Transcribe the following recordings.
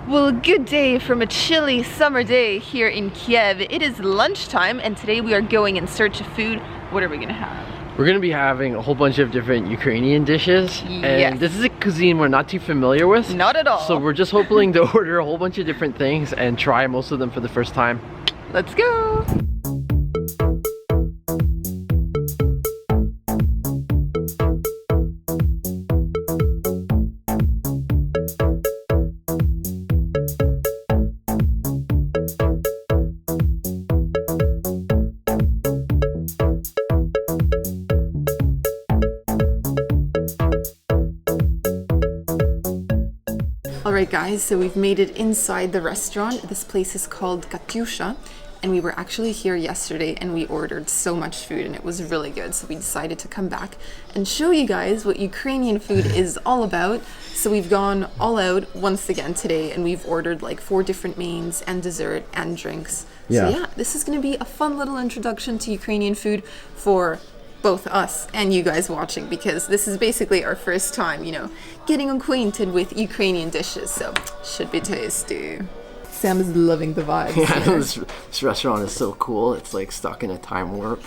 Well, good day from a chilly summer day here in Kiev. It is lunchtime and today we are going in search of food. What are we gonna have? We're gonna be having a whole bunch of different Ukrainian dishes. Yes. And this is a cuisine we're not too familiar with. Not at all. So we're just hoping to order a whole bunch of different things and try most of them for the first time. Let's go! Alright guys, so we've made it inside the restaurant. This place is called Katyusha and we were actually here yesterday and we ordered so much food and it was really good, so we decided to come back and show you guys what Ukrainian food is all about. So we've gone all out once again today and we've ordered like 4 different mains and dessert and drinks. Yeah. So yeah, this is going to be a fun little introduction to Ukrainian food for both us and you guys watching, because this is basically our first time, you know, getting acquainted with Ukrainian dishes, so should be tasty. Sam is loving the vibes. Yeah, this restaurant is so cool. It's like stuck in a time warp.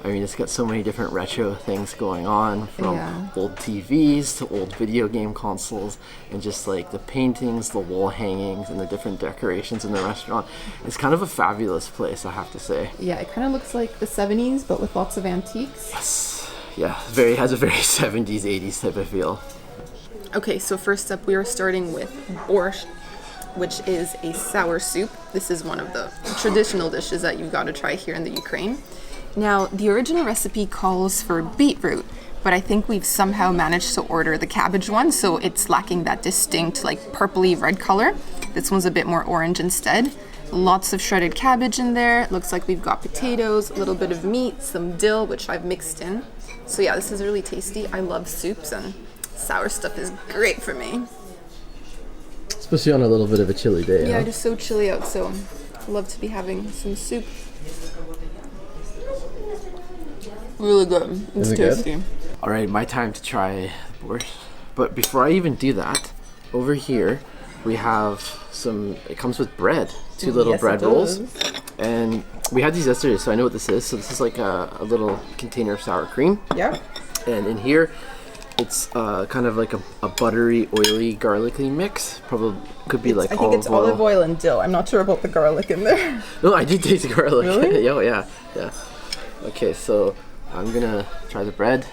I mean, it's got so many different retro things going on, from old TVs to old video game consoles, and just like the paintings, the wall hangings, and the different decorations in the restaurant. It's kind of a fabulous place, I have to say. Yeah, it kind of looks like the 70s, but with lots of antiques. Yes. Yeah, has a very 70s, 80s type of feel. Okay, so first up we are starting with borscht, which is a sour soup. This is one of the traditional dishes that you've got to try here in the Ukraine. Now, the original recipe calls for beetroot, but I think we've somehow managed to order the cabbage one, so it's lacking that distinct, like, purpley red color. This one's a bit more orange instead. Lots of shredded cabbage in there. It looks like we've got potatoes, a little bit of meat, some dill, which I've mixed in. So yeah, this is really tasty. I love soups, and sour stuff is great for me. Especially on a little bit of a chilly day. Yeah, huh? it is so chilly out, so I love to be having some soup. Really good. It's tasty. Good? All right, my time to try borscht. But before I even do that, over here we have some. It comes with bread, 2 little bread rolls, and we had these yesterday, so I know what this is. So this is like a little container of sour cream. Yeah. And in here, it's kind of like a buttery, oily, garlicky mix. Probably could be like I think it's olive oil and dill. I'm not sure about the garlic in there. No, I do taste garlic. Really? yeah. Okay, so I'm gonna try the bread,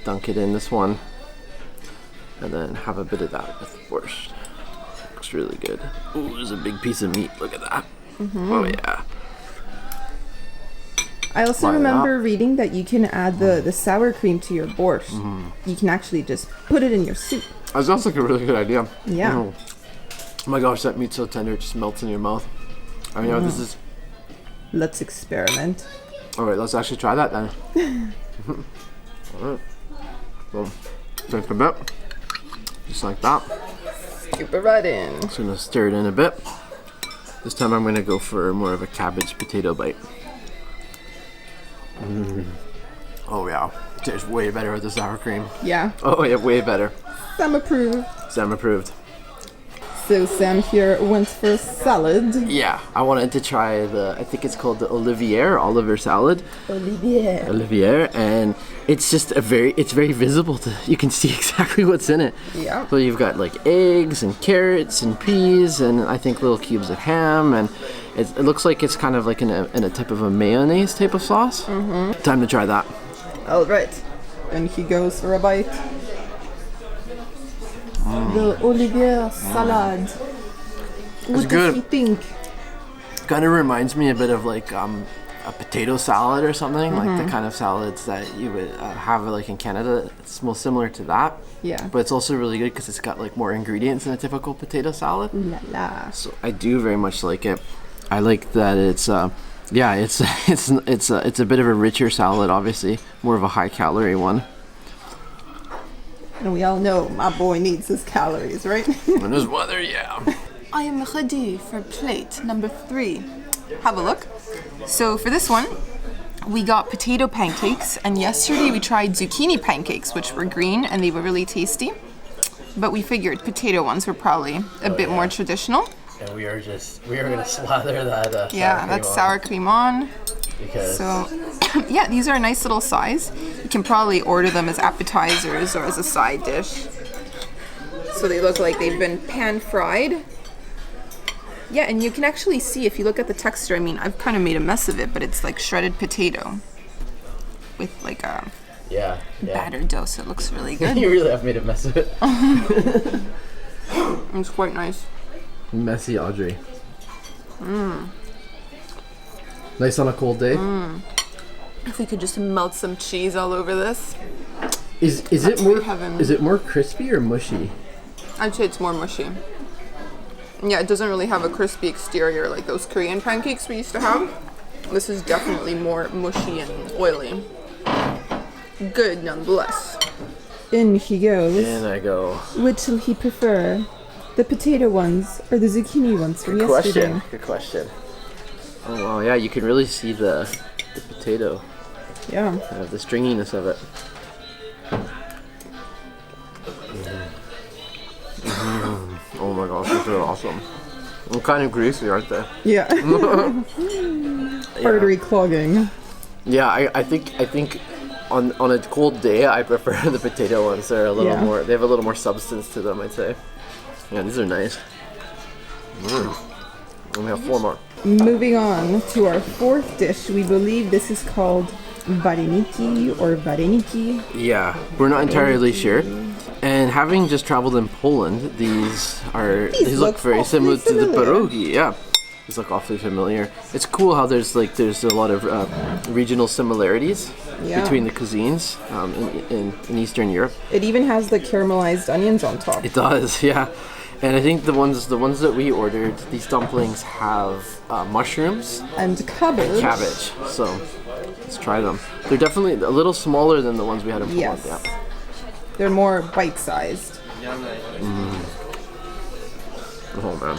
dunk it in this one, and then have a bit of that with borscht. Looks really good. Ooh, there's a big piece of meat. Look at that. Mm-hmm. Oh yeah. I also remember reading that you can add the sour cream to your borscht. Mm-hmm. You can actually just put it in your soup. That sounds like a really good idea. Yeah. Oh my gosh, that meat's so tender, it just melts in your mouth. I mean, this is... Let's experiment. Alright, let's actually try that then. Alright. So, take a bit. Just like that. Scoop it right in. Just gonna stir it in a bit. This time I'm gonna go for more of a cabbage potato bite. Oh yeah, it tastes way better with the sour cream. Yeah. Oh yeah, way better. Sam approved. Sam approved. So Sam here went for salad. Yeah, I wanted to try I think it's called the Olivier Salad. Olivier, and it's just it's very visible you can see exactly what's in it. Yeah. So you've got like eggs and carrots and peas and I think little cubes of ham, and it looks like it's kind of like in a type of a mayonnaise type of sauce. Mm-hmm. Time to try that. All right. And he goes for a bite. The Olivier Salad. What good. does he think? Kind of reminds me a bit of like a potato salad or something, like the kind of salads that you would have like in Canada. It's most similar to that. Yeah. But it's also really good because it's got like more ingredients than a typical potato salad. Ooh la la. So I do very much like it. I like that it's it's a bit of a richer salad, obviously, more of a high calorie one. And we all know my boy needs his calories, right? In this weather, yeah. I am ready for plate number 3. Have a look. So for this one, we got potato pancakes, and yesterday we tried zucchini pancakes, which were green and they were really tasty. but we figured potato ones were probably a bit more traditional. And we are gonna slather that. Sour cream on. Because So, yeah, these are a nice little size. You can probably order them as appetizers or as a side dish. So they look like they've been pan fried. Yeah, and you can actually see if you look at the texture. I mean, I've kind of made a mess of it, but it's like shredded potato with like a battered dough. So it looks really good. You really have made a mess of it. It's quite nice. Messy Audrey. Nice on a cold day. If we could just melt some cheese all over this. Is it more crispy or mushy? I'd say it's more mushy. Yeah, it doesn't really have a crispy exterior like those Korean pancakes we used to have. This is definitely more mushy and oily. Good nonetheless. In he goes. In I go. Which will he prefer? The potato ones or the zucchini ones from yesterday? Good question. Oh wow, yeah, you can really see the potato. Yeah. The stringiness of it. Oh my gosh, these are awesome. I'm kind of greasy, aren't they? Yeah. Artery clogging. Yeah, I think on a cold day I prefer the potato ones. They're a little more. They have a little more substance to them, I'd say. Yeah, these are nice. And we have 4 more. Moving on to our 4th dish. We believe this is called Varenyky or Varenyky. Yeah, we're not entirely sure. And having just traveled in Poland, these look very similar to the pierogi. Yeah, these look awfully familiar. It's cool how there's a lot of regional similarities between the cuisines in Eastern Europe. It even has the caramelized onions on top. It does, yeah. And I think the ones that we ordered, these dumplings have mushrooms and cabbage. So let's try them. They're definitely a little smaller than the ones we had in Poland. Yes. Yeah. They're more bite-sized. Oh man.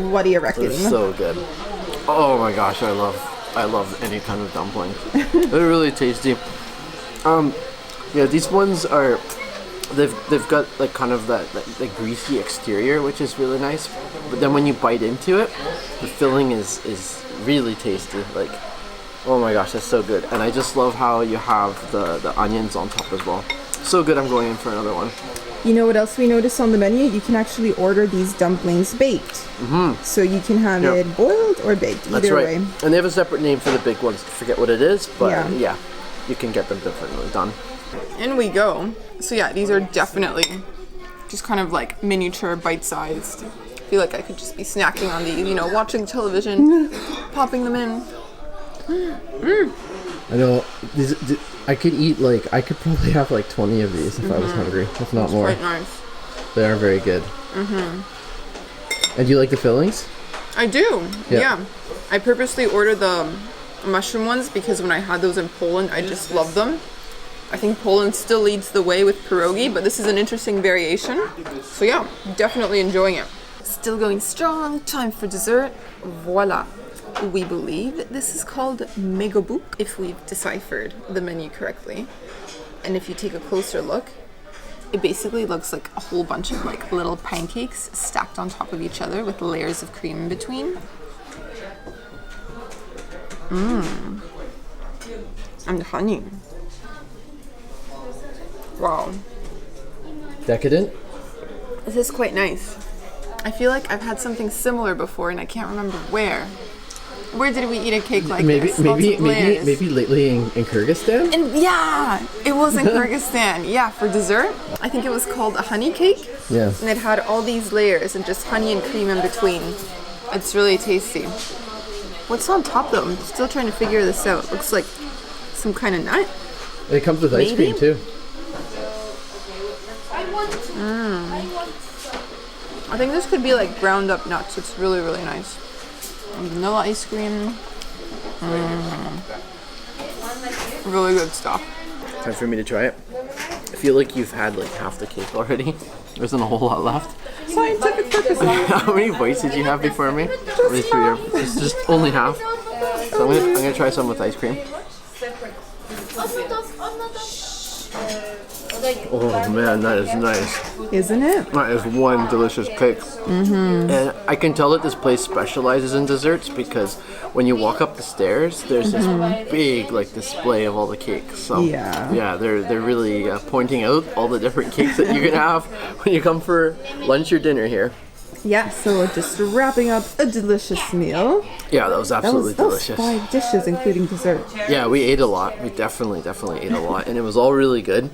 What do you reckon? They're so good. Oh my gosh, I love any kind of dumpling. They're really tasty. Yeah, these ones are. They've got like kind of that greasy exterior, which is really nice. But then when you bite into it, the filling is really tasty. Like, oh my gosh, that's so good. And I just love how you have the onions on top as well. So good, I'm going in for another one. You know what else we noticed on the menu? You can actually order these dumplings baked. So you can have it boiled or baked, either way. And they have a separate name for the big ones. I forget what it is, but yeah, you can get them differently done. In we go. So yeah, these are definitely just kind of like miniature bite-sized. I feel like I could just be snacking on these, watching television, popping them in. I know, I could probably have like 20 of these if I was hungry, if not more. Quite nice. They are very good. And do you like the fillings? I do, yeah. I purposely ordered the mushroom ones because when I had those in Poland, I just loved them. I think Poland still leads the way with pierogi, but this is an interesting variation. So yeah, definitely enjoying it. Still going strong, time for dessert. Voila. We believe this is called Medovik, if we've deciphered the menu correctly. And if you take a closer look, it basically looks like a whole bunch of like little pancakes stacked on top of each other with layers of cream in between. And honey. Wow. Decadent? This is quite nice. I feel like I've had something similar before and I can't remember where. Where did we eat a cake like this? Maybe lately in Kyrgyzstan? And yeah, it was in Kyrgyzstan. Yeah, for dessert. I think it was called a honey cake. Yeah. And it had all these layers and just honey and cream in between. It's really tasty. What's on top though? I'm still trying to figure this out. Looks like some kind of nut. It comes with ice cream too. I think this could be like ground up nuts. It's really, really nice. And vanilla ice cream. Really good stuff. Time for me to try it. I feel like you've had like half the cake already. There isn't a whole lot left. Scientific purposes. How many bites did you have before me? Just only half. So I'm gonna try some with ice cream. Oh man, that is nice. Isn't it? That is one delicious cake. And I can tell that this place specializes in desserts because when you walk up the stairs, there's this big like display of all the cakes. So yeah, they're really pointing out all the different cakes that you can have when you come for lunch or dinner here. Yeah, so we're just wrapping up a delicious meal. Yeah, that was absolutely delicious. That was 5 dishes, including dessert. Yeah, we ate a lot. We definitely ate a lot, and it was all really good.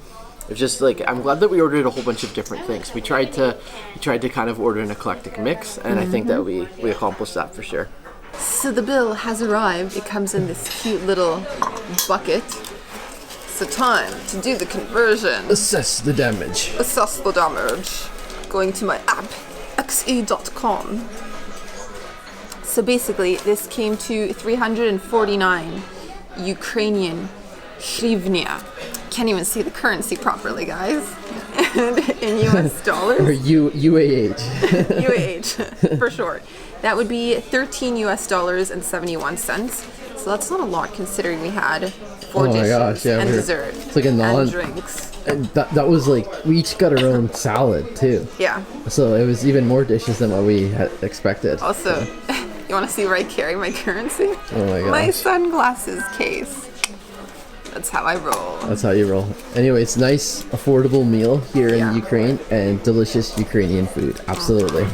It's just like I'm glad that we ordered a whole bunch of different things. We tried to kind of order an eclectic mix, and I think that we accomplished that for sure. So the bill has arrived. It comes in this cute little bucket. So time to do the conversion. Assess the damage. Assess the damage. Going to my app, xe.com. So basically, this came to 349 Ukrainian hryvnia. Can't even see the currency properly, guys. And in US dollars. Or UAH. UAH, for short. That would be $13 US and 71 cents. So that's not a lot considering we had 4 dishes and dessert. It's like a and drinks. And that was like, we each got our own salad too. Yeah. So it was even more dishes than what we had expected. Also, you want to see where I carry my currency? Oh my gosh. My sunglasses case. That's how I roll. That's how you roll. Anyways, nice, affordable meal here in Ukraine and delicious Ukrainian food. Absolutely.